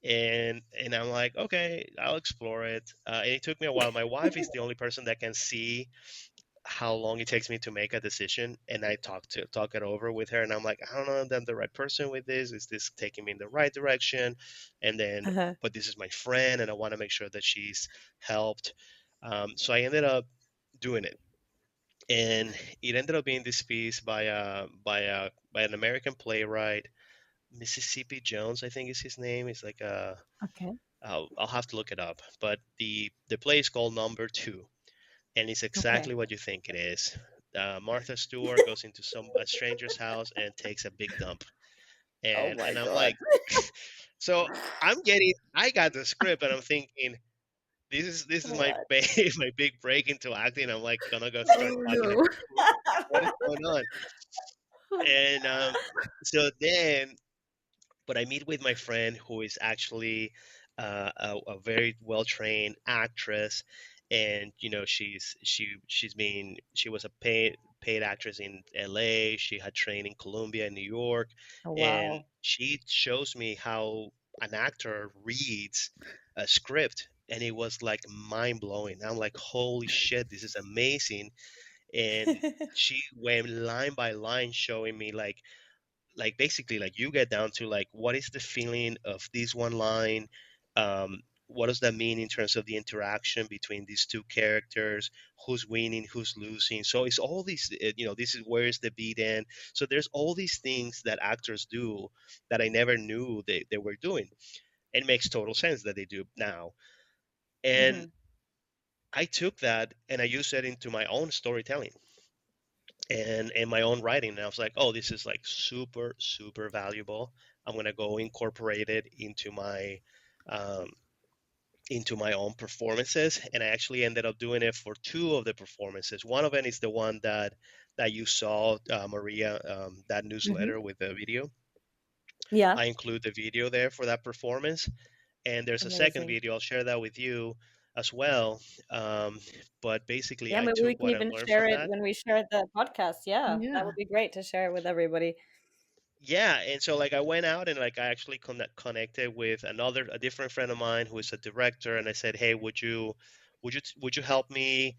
And I'm like, okay, I'll explore it. And it took me a while. My wife is the only person that can see how long it takes me to make a decision, and I talk it over with her, and I'm like, I don't know if I'm the right person with this. Is this taking me in the right direction? And then, Uh-huh. but this is my friend, and I want to make sure that she's helped. So I ended up doing it, and it ended up being this piece by an American playwright, Mississippi Jones, I think is his name. It's like a Okay. I'll have to look it up, but the play is called Number Two, and it's exactly Okay. what you think it is. Martha Stewart goes into a stranger's house and takes a big dump, Oh and my I'm God. like, so I got the script, and I'm thinking, this is my What? my big break into acting. I'm like gonna go start Oh, talking to no. people. What is going on? And so then but I meet with my friend who is actually a very well trained actress, and she was a paid actress in L.A. She had trained in Columbia and New York, Oh, and wow. she shows me how an actor reads a script. And it was like mind blowing. I'm like, holy shit, this is amazing. And she went line by line showing me like basically like you get down to like what is the feeling of this one line, what does that mean in terms of the interaction between these two characters, who's winning, who's losing. So it's all these this is where is the beat in. So there's all these things that actors do that I never knew they were doing. It makes total sense that they do now. And Hmm. I took that and I used it into my own storytelling and my own writing. And I was like, oh, this is like super, super valuable. I'm gonna go incorporate it um, into my own performances. And I actually ended up doing it for two of the performances. One of them is the one that you saw, Maria, that Hmm. newsletter with the video. Yeah. I include the video there for that performance. And there's a second Amazing. video. I'll share that with you as well. Um, but basically, Yeah, I maybe we took can what I even learned share from it that. when we share the podcast. Yeah, that would Yeah. be great to share it with everybody. yeah, and so like I went out and like I actually connected with a different friend of mine who is a director, and I said, hey, would you help me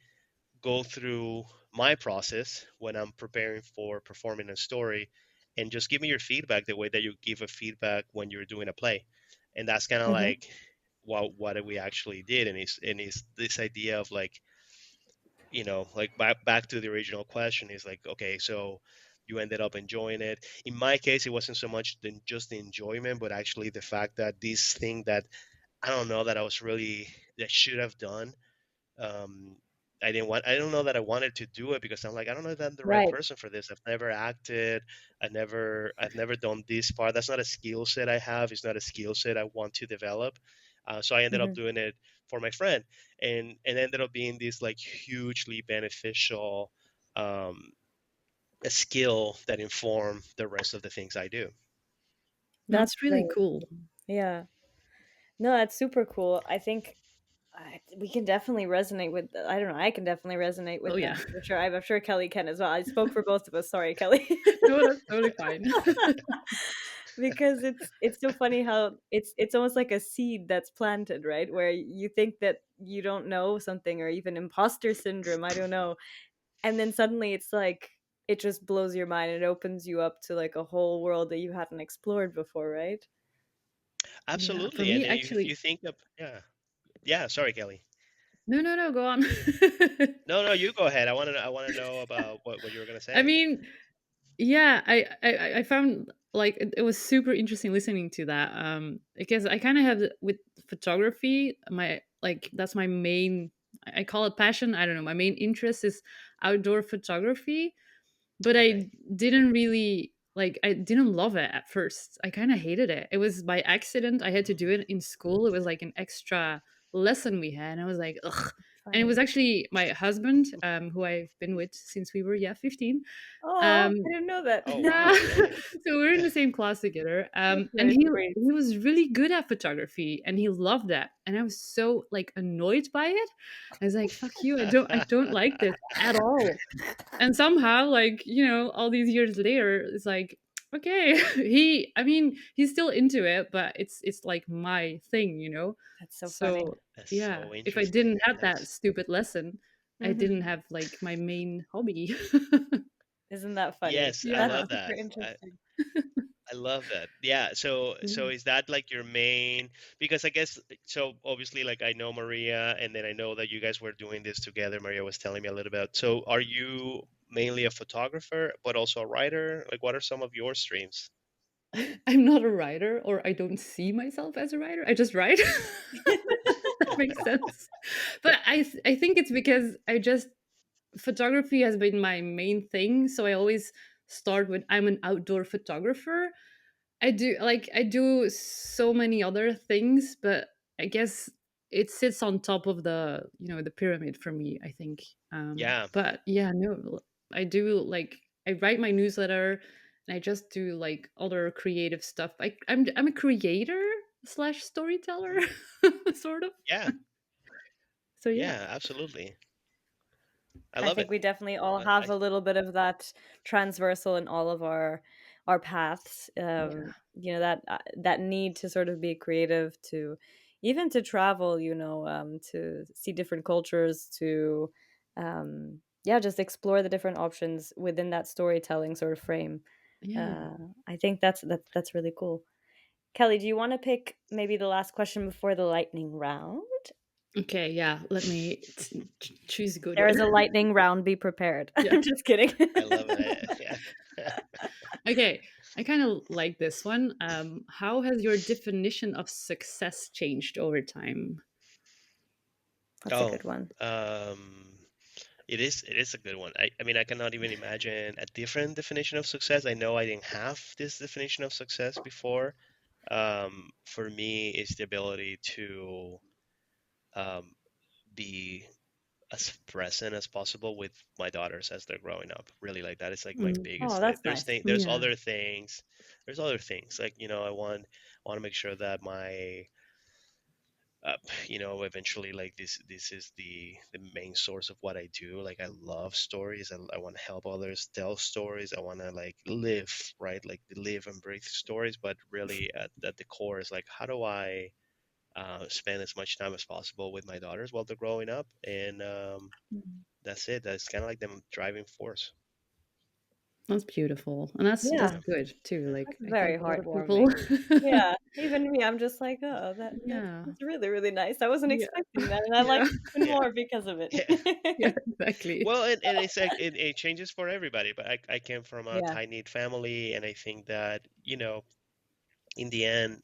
go through my process when I'm preparing for performing a story, and just give me your feedback the way that you give a feedback when you're doing a play. And that's kind of Hmm. like what we actually did. And it's this idea of like, like back to the original question is like, okay, so you ended up enjoying it. In my case, it wasn't so much than just the enjoyment, but actually the fact that this thing that I don't know that I was really that should have done, um, I don't know that I wanted to do it because I'm like, I don't know if I'm the right Right. person for this. I've never acted. I've never done this part. That's not a skill set I have. It's not a skill set I want to develop. So I ended up Hmm. doing it for my friend, and ended up being this like hugely beneficial, um, a skill that inform the rest of the things I do. That's That's really very cool. cool. Yeah. No, that's super cool. I think we can definitely resonate with. I don't know. I can definitely resonate Oh with yeah. that for sure. I'm sure Kelly can as well. I spoke for both of us. Sorry, Kelly. No, that's totally fine. Because it's so funny how it's almost like a seed that's planted, right? Where you think that you don't know something, or even imposter syndrome, I don't know. And then suddenly it's like it just blows your mind. It opens you up to like a whole world that you hadn't explored before, right? Yeah, for Absolutely, and me if actually. you think of yeah, sorry, Kelly. No, no, no, go on. No, no, you go ahead. I want to know about what you were gonna I say. mean, yeah, I found like it was super interesting listening to that. Because I kind of have with photography, my like that's my main. I call it passion. I don't know. My main interest is outdoor photography, but Okay. I didn't really like. I didn't love it at first. I kind of hated it. It was by accident. I had to do it in school. It was like an extra lesson we had, and I was like, ugh. And it was Funny. actually my husband, who I've been with since we were 15. Oh, I um didn't know that. Oh yeah. wow, really? So we're in the same class together. That's And very sweet. he was really good at photography and he loved that. And I was so like annoyed by it. I was like, fuck you, I don't like this at all. And somehow, like, all these years later, it's like, okay, he's still into it, but it's like my thing. That's so funny. So That's yeah, so if I didn't interesting. have that That's stupid lesson, I Hmm. didn't have like my main hobby. Isn't that funny? yes, I That's Yeah. love super that. interesting. I love that. Yeah. So Yeah. is that like your main? Because I guess so. Obviously, like I know Maria, and then I know that you guys were doing this together. Maria was telling me a little bit. So are you mainly a photographer, but also a writer? Like, what are some of your streams? I'm not a writer, or I don't see myself as a writer. I just write. That makes sense. But I think it's because photography has been my main thing, so I always start with I'm an outdoor photographer. I do so many other things, but I guess it sits on top of the pyramid for me, I think. Yeah. But yeah, no, I do like I write my newsletter and I just do like other creative stuff. I'm a creator slash storyteller, Hmm. sort of. Yeah. So yeah. Yeah. Absolutely. I I love it. think we definitely all have a little bit of that transversal in all of our paths. Yeah. That need to sort of be creative, to even to travel. To see different cultures, to yeah, just explore the different options within that storytelling sort of frame. Yeah. Uh, I think that's really cool. Kelly, do you want to pick maybe the last question before the lightning round? Okay, yeah. Let me choose a good There one. is a lightning round. Be prepared. Yeah. I'm just kidding. I love it. Yeah. Okay, I kind of like this one. How has your definition of success changed over time? That's a Oh, good one. um, it is a good one. I mean, I cannot even imagine a different definition of success. I know I didn't have this definition of success before. For me, it's the ability to um, be as present as possible with my daughters as they're growing up. Really, like that is like my Mm, Oh, biggest thing. that's nice. There's yeah. other things. There's other things like I want to make sure that uh, eventually, like this is the main source of what I do. Like I love stories. I want to help others tell stories. I want to like live, right, like live and breathe stories. But really at the core is like, how do I spend as much time as possible with my daughters while they're growing up? And that's it. That's kind of like the driving force. That's beautiful, and that's Yeah, Yeah. good too. Like that's I very think a lot of people. heartwarming. Yeah, even me, I'm just like, "Oh, Yeah, that's really, really nice. I wasn't yeah, expecting that, and I like yeah, it even Yeah. more because of it." Yeah. yeah, exactly. Well, and it's like it changes for everybody. But I came from a Yeah. tight knit family, and I think that in the end,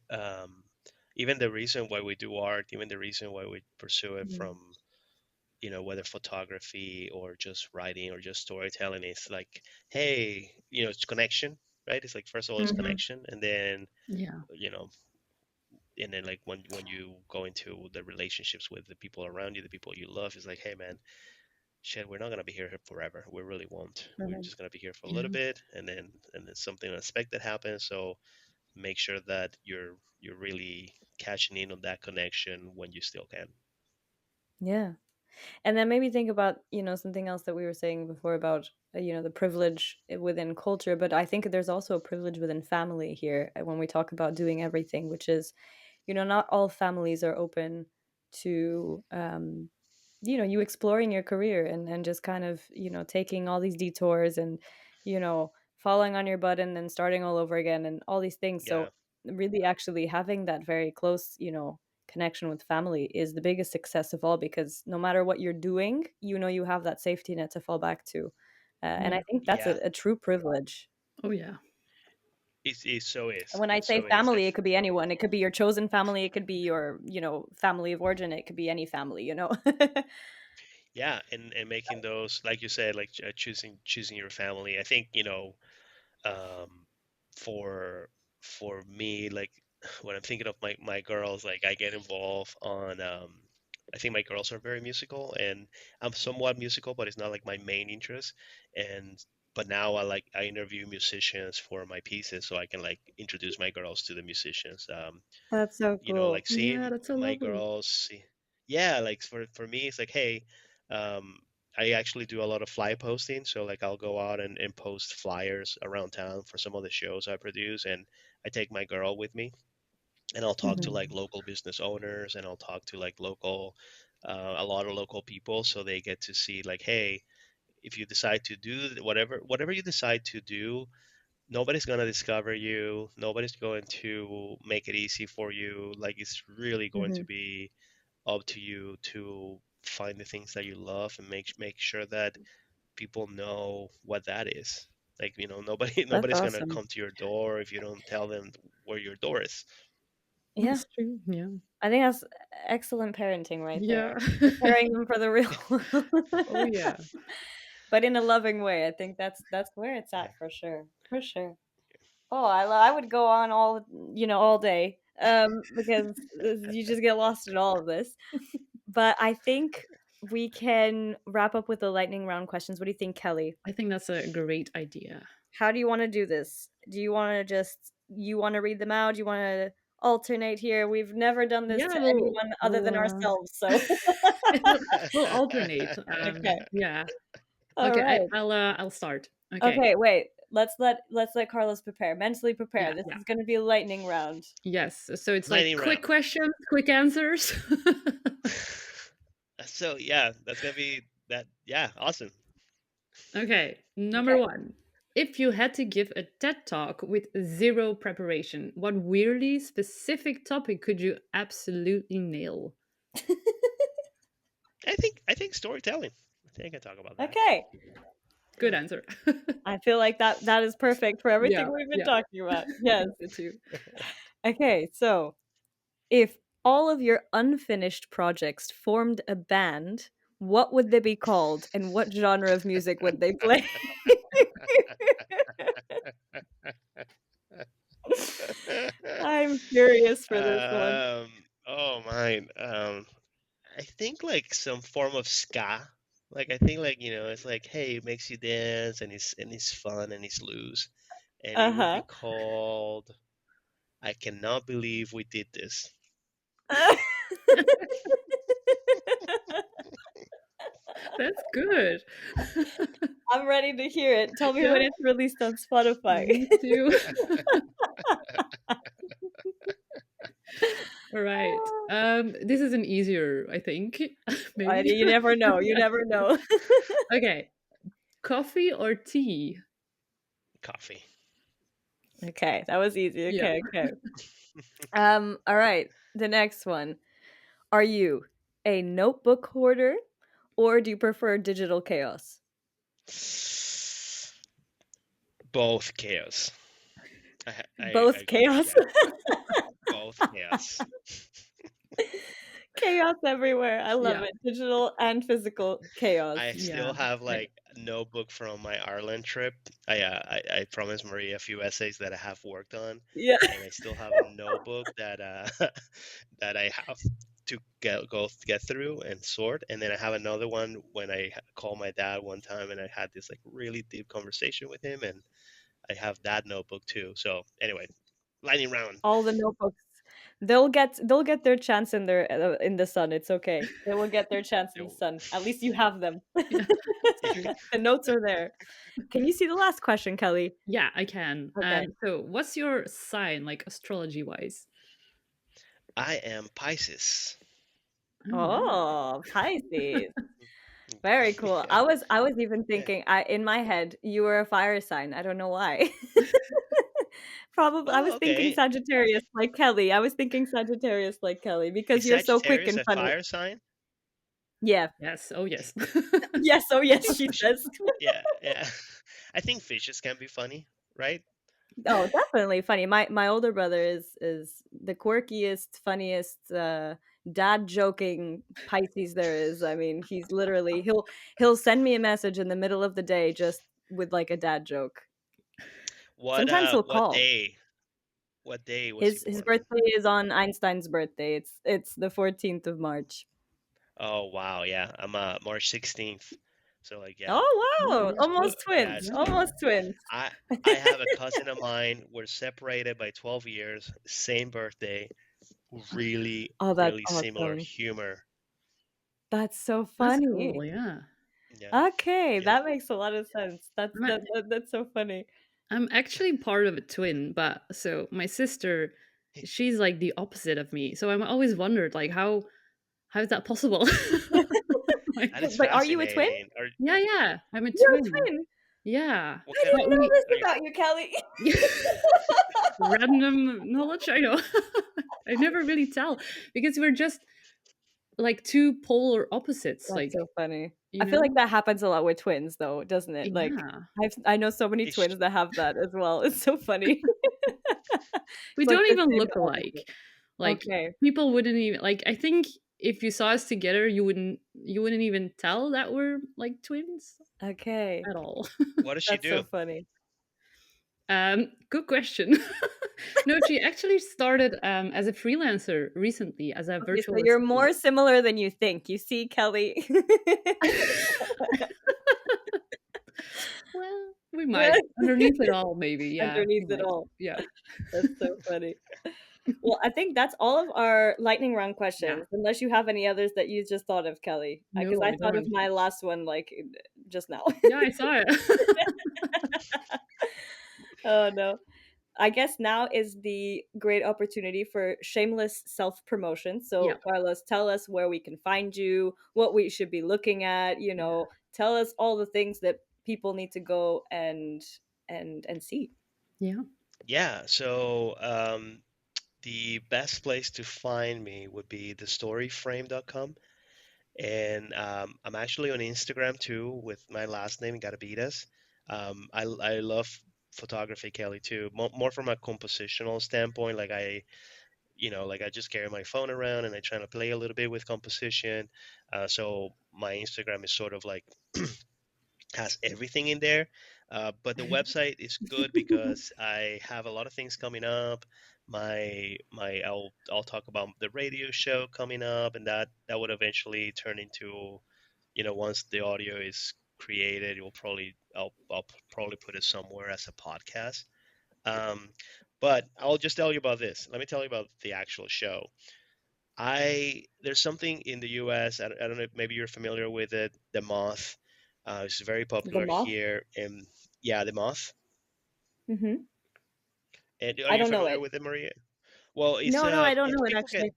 even the reason why we do art, even the reason why we pursue it Mhm. from, whether photography or just writing or just storytelling, is like, hey, it's connection, right? It's like, first of all, it's Mhm. connection, and then, Yeah, you know, like when you go into the relationships with the people around you, the people you love, is like, hey, man, shit, we're not gonna be here forever. We really won't. We're Mhm. just gonna be here for a little yeah. bit, and then something unexpected happens. So make sure that you're really catching in on that connection when you still can. Yeah. And then maybe think about, something else that we were saying before about, the privilege within culture, but I think there's also a privilege within family here when we talk about doing everything, which is, not all families are open to, you exploring your career and just kind of, taking all these detours and, falling on your butt and then starting all over again and all these things. Yeah, So really actually having that very close, connection with family is the biggest success of all because no matter what you're doing, you have that safety net to fall back to. And I Yeah. think that's yeah. a true privilege. Oh, yeah. It so And is. when I It say so is. family, it could be anyone. It could be your chosen family. It could be your, family of origin. It could be any family. Yeah, and making those, like you said, like choosing your family. I think, um, for for me, like when I'm thinking of my girls, like I get involved on. I think my girls are very musical, and I'm somewhat musical, but it's not like my main interest. And but now I interview musicians for my pieces, so I can like introduce my girls to the musicians. That's so Like cool. Yeah, seeing that's so my lovely. girls yeah, like for me it's like, hey, I actually do a lot of fly posting, so like I'll go out and post flyers around town for some of the shows I produce, and I take my girl with me, and I'll talk to Mhm. like local business owners, and I'll talk to like local a lot of local people, so they get to see like, hey, if you decide to do whatever you decide to do, nobody's going to discover you, nobody's going to make it easy for you. Like it's really going to Mhm. be up to you to find the things that you love, and make sure that people know what that is. Like, nobody That's nobody's going to awesome. come to your door if you don't tell them where your door is. Yeah. That's true. Yeah. I think that's excellent parenting right Yeah. there. Preparing them for the real Oh, world. yeah. But in a loving way. I think that's where it's Yeah. at for sure. For sure. Oh, I would go on all day. Because you just get lost in all of this. But I think we can wrap up with the lightning round questions. What do you think, Kelly? I think that's a great idea. How do you want to do this? Do you want to just you want to read them out? Do you want to alternate here? We've never done this Yeah, to anyone other than ourselves, so we'll, we'll alternate. okay. Yeah. All Okay, right. I'll start. Okay. Okay, wait. Let's let Carlos prepare. Mentally prepare. Yeah, This yeah. is going to be a lightning round. Yes. So it's like Lightning quick round. questions, quick answers. So yeah, that's gonna be that. Yeah, awesome. Okay. Number Okay. one. If you had to give a TED talk with zero preparation, what weirdly specific topic could you absolutely nail? I think storytelling. I think I can talk about that. Okay. Good Yeah. answer. I feel like that is perfect for Yeah, everything we've been yeah. talking about. I Yes. think so too. Okay, so if all of your unfinished projects formed a band, what would they be called and what genre of music would they play? I'm curious for this one. Oh mine. I think like some form of ska. Like I think like, it's like, hey, it makes you dance, and it's fun, and it's loose, and it would be Uh-huh. called I cannot believe we did this. That's good. I'm ready to hear it. Tell me when Yeah, it's released on Spotify. me too. All right. This is an easier, I think. Maybe. You never know. You Yeah. never know. Okay. Coffee or tea? Coffee. Okay, that was easy. Yeah. Okay, okay. All right. The next one. Are you a notebook hoarder or do you prefer digital chaos? Both chaos. I Both go with chaos. that. Both chaos. Chaos everywhere. I love Yeah. it. Digital and physical chaos. I still Yeah. have I, like a notebook from my Ireland trip. I promised Maria a few essays that I have worked on, Yeah. and I still have a notebook that that I have to get through and sort. And then I have another one when I called my dad one time, and I had this like really deep conversation with him, and I have that notebook too. So anyway, lightning round. All the notebooks. They'll get their chance in the sun. It's okay. They will get their chance in the Oh, sun. At least you have them. yeah. That's yeah. true. The notes are there. Can you see the last question, Kelly? Yeah, I can. Okay. So, what's your sign, like astrology wise? I am Pisces. Oh, wow. Oh, Pisces. Very cool. I was even Yeah. thinking in my head you were a fire sign. I don't know why. Probably I Oh, was thinking okay. Sagittarius like Kelly. I was thinking Sagittarius like Kelly because Is you're so quick Sagittarius and a funny. fire sign? Yeah. Yes. Oh, yes. Yes, oh I yes, think she fish. says. Yeah, yeah. I think fishes can be funny, right? Oh, definitely funny. My older brother is the quirkiest, funniest, dad joking Pisces there is. I mean, he's literally he'll send me a message in the middle of the day just with like a dad joke. What Sometimes he'll what call. day? What day was he His born on? birthday is on Einstein's birthday. It's the 14th of March. Oh wow, yeah. I'm March 16th. So like yeah. Oh Oh, wow, yeah. Well, almost yeah, twins. it's Yeah. Almost twins. I have a cousin of mine. We're separated by 12 years, same birthday, really Oh, that's really similar awesome. humor. That's so That's funny. cool. Yeah. Yeah. Okay, Yeah. that makes a lot of sense. I'm, a- That's so funny. I'm actually part of a twin, but so my sister, she's like the opposite of me. So I'm always wondered, like, how is that possible? That Like, is But are you a twin? fascinating. Are yeah, yeah, I'm a You're a twin. twin. Yeah, what I kind of but didn't know we this are you about you, Kelly. random knowledge. I know. I never really tell because we're just like two polar opposites. That's Like, so funny. you I feel like know? that happens a lot with twins, though, doesn't it? Like, Yeah, I know so many is twins that have that as well. It's so funny. we It's like don't the even same look but opposite. alike. Like, Okay. people wouldn't even like. I think if you saw us together, you wouldn't even tell that we're like twins Okay. at all. what does she That's so do? funny. Good question. No, she actually started as a freelancer recently as a Okay, so virtual you're assistant. more similar than you think. You see, Kelly? Well, we might underneath it all, maybe. Yeah, we Underneath it might. all. Yeah, That's so funny. Well, I think that's all of our lightning round yeah. questions, unless you have any others that you just thought of, Kelly. Because No, I I thought of don't. my last one like just now. Yeah, I saw it. Oh no. I guess now is the great opportunity for shameless self promotion. Yeah, So, Carlos, tell us where we can find you, what we should be looking at, yeah, tell us all the things that people need to go and see. yeah, Yeah, so the best place to find me would be thestoryframe.com. And I'm actually on Instagram too with my last name, Garbiras. I love photography, Kelly, too. More from a compositional standpoint. Like like I just carry my phone around and I try to play a little bit with composition. So my Instagram is sort of like has everything in there. But the website is good because I have a lot of things coming up. I'll talk about the radio show coming up, and that would eventually turn into, once the audio is created, I'll probably put it somewhere as a podcast. Um, but I'll just tell you about this. Let me tell you about the actual show. I there's something in the U.S. I don't know. Maybe you're familiar with it. The moth. It's very The popular moth. here. And yeah, the moth. Hmm. And are I you don't know familiar it. with it, Maria? Well, No, I don't it's know it people get actually.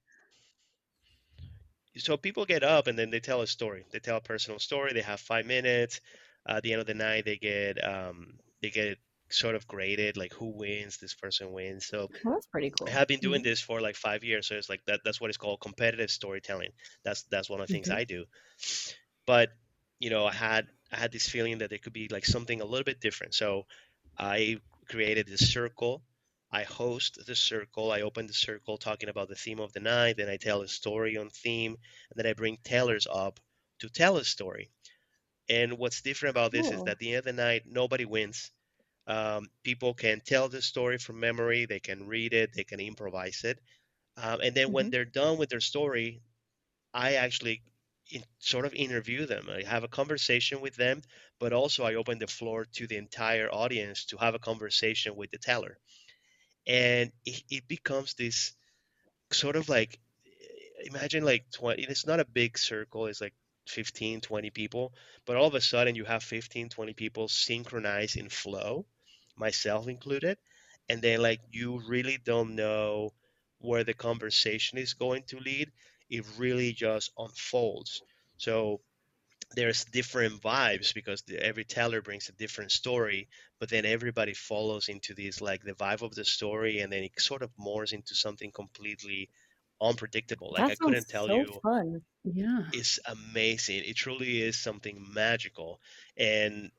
so people get up and then they tell a story. They tell a personal story. They have 5 minutes. At the end of the night, they get sort of graded, like who wins. This person wins. So Well, that's pretty I cool. have been doing Mhm. this for like 5 years. So it's like that's what it's called competitive storytelling. That's one of the things Okay. I do. But I had this feeling that there could be like something a little bit different. So I created this circle. I host the circle. I open the circle talking about the theme of the night. Then I tell a story on theme, and then I bring tellers up to tell a story. And what's different about this is that Cool. at the end of the night, nobody wins. People can tell the story from memory. They can read it. They can improvise it. And then when Hmm. they're done with their story, I actually sort of interview them. I have a conversation with them, but also I open the floor to the entire audience to have a conversation with the teller. And it becomes this sort of like, imagine like 20, it's not a big circle, it's like 15, 20 people, but all of a sudden you have 15, 20 people synchronized in flow, myself included. And then like you really don't know where the conversation is going to lead. It really just unfolds. So there's different vibes because every teller brings a different story, but then everybody follows into this like the vibe of the story, and then it sort of morphs into something completely unpredictable. Like I That sounds couldn't tell so you. fun. Yeah. It's amazing. It truly is something magical. And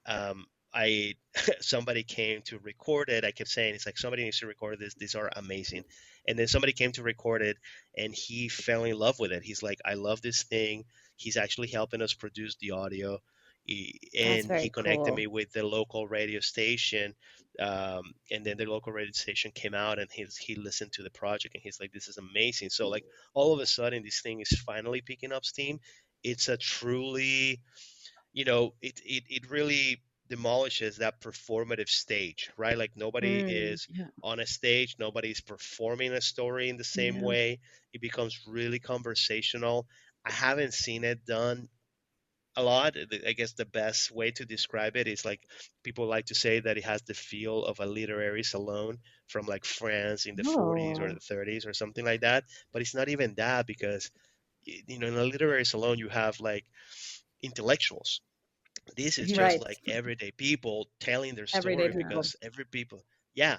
I somebody came to record it. I kept saying it's like somebody needs to record this. These are amazing. And then somebody came to record it, and he fell in love with it. He's like, I love this thing. He's actually helping us produce the audio. That's And he very connected cool. me with the local radio station. And then the local radio station came out, and he listened to the project, and he's like, this is amazing. So like all of a sudden this thing is finally picking up steam. It's a truly, it really demolishes that performative stage, right? Like nobody Mm. is Yeah. on a stage, nobody's performing a story in the same Yeah. way. It becomes really conversational. I haven't seen it done a lot. I guess the best way to describe it is like people like to say that it has the feel of a literary salon from like France in the 40s or Oh, the 30s or something like that. But it's not even that because in a literary salon you have like intellectuals. This is just right. Yes. like everyday people telling their Everyday story Yeah. people. because every people, yeah,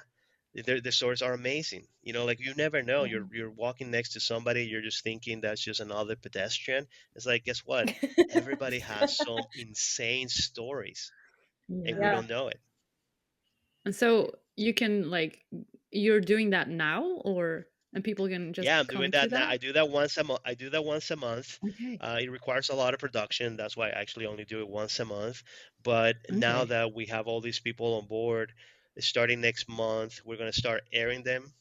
the stories are amazing. Like you never know. Yeah. You're walking next to somebody, you're just thinking that's just another pedestrian. It's like, guess what? Everybody has some insane stories, and we Yeah. Yeah. don't know it. And so you can like you're doing that now, or and people can Yeah, just I'm doing come to that now. that? I do that once a month. I do that once a month. Okay. It requires a lot of production. That's why I actually only do it once a month. But now Okay. that we have all these people on board, starting next month, we're going to start airing them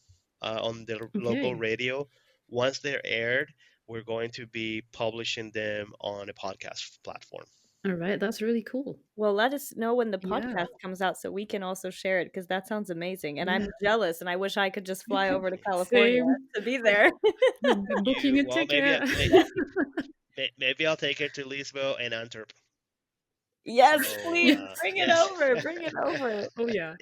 on the local Okay. radio. Once they're aired, we're going to be publishing them on a podcast platform. All right. That's really cool. Well, let us know when the Yeah. podcast comes out so we can also share it because that sounds amazing. And I'm Yeah. jealous and I wish I could just fly over to California Same. to be there. Booking a Well, maybe ticket. maybe I'll take her to Lisbon and Antwerp. Yes, So please Yes. bring it yes, over. Bring it over. Oh yeah.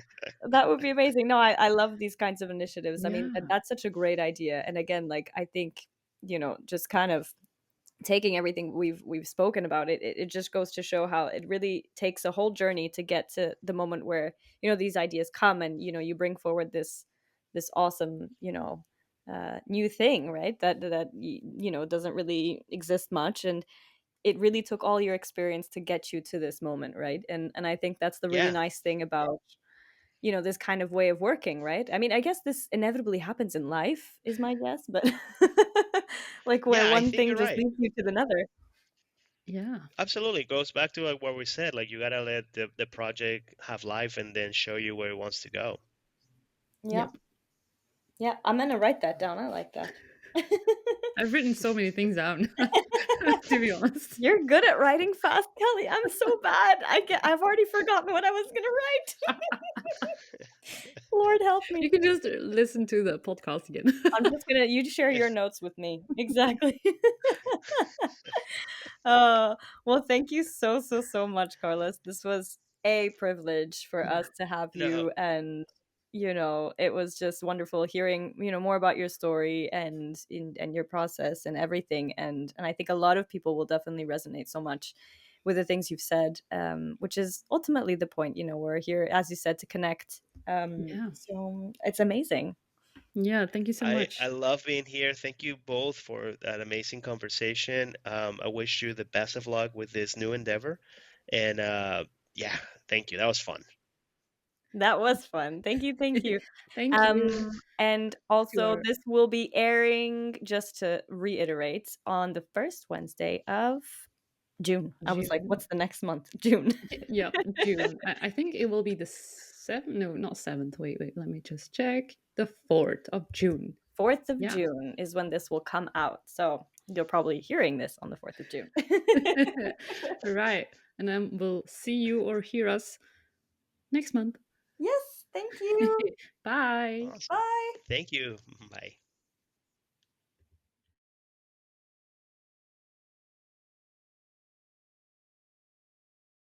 That would be amazing. No, I love these kinds of initiatives. I mean, Yeah. that's such a great idea. And again, like I think, just kind of taking everything we've spoken about it just goes to show how it really takes a whole journey to get to the moment where these ideas come and you bring forward this awesome new thing, right, that doesn't really exist much, and it really took all your experience to get you to this moment, right? And I think that's the really yeah, nice thing about this kind of way of working, right? I mean, I guess this inevitably happens in life is my guess, but like where yeah. I one think thing you're just right. leads you to another. Yeah. Absolutely. It goes back to like what we said. Like you gotta let the project have life and then show you where it wants to go. Yeah. Yep. Yeah, I'm gonna write that down. I like that. I've written so many things down, to be honest. You're good at writing fast, Kelly. I'm so bad. I've already forgotten what I was gonna write. Lord help me. You can just listen to the podcast again. I'm just gonna you share your notes with me. Exactly. Uh, well, thank you so, so, so much, Carlos. This was a privilege for us to have No, you, and it was just wonderful hearing more about your story and your process and everything. And I think a lot of people will definitely resonate so much with the things you've said, which is ultimately the point. We're here, as you said, to connect. Yeah. So it's amazing. Yeah. Thank you so I much. love being here. Thank you both for that amazing conversation. I wish you the best of luck with this new endeavor. And yeah, thank you. That was fun. That was fun. Thank you, thank you. Thank you And to also, our this will be airing, just to reiterate, on the first Wednesday of June. I was like, June. what's the next month? June. Yeah, June. I think it will be the 7th. No, not 7th. Wait. Let me just check. The 4th of June. 4th of Yeah. June is when this will come out. So you're probably hearing this on the 4th of June. Right. And then we'll see you or hear us next month. Yes, thank you. Bye. Awesome. Bye. Thank you. Bye.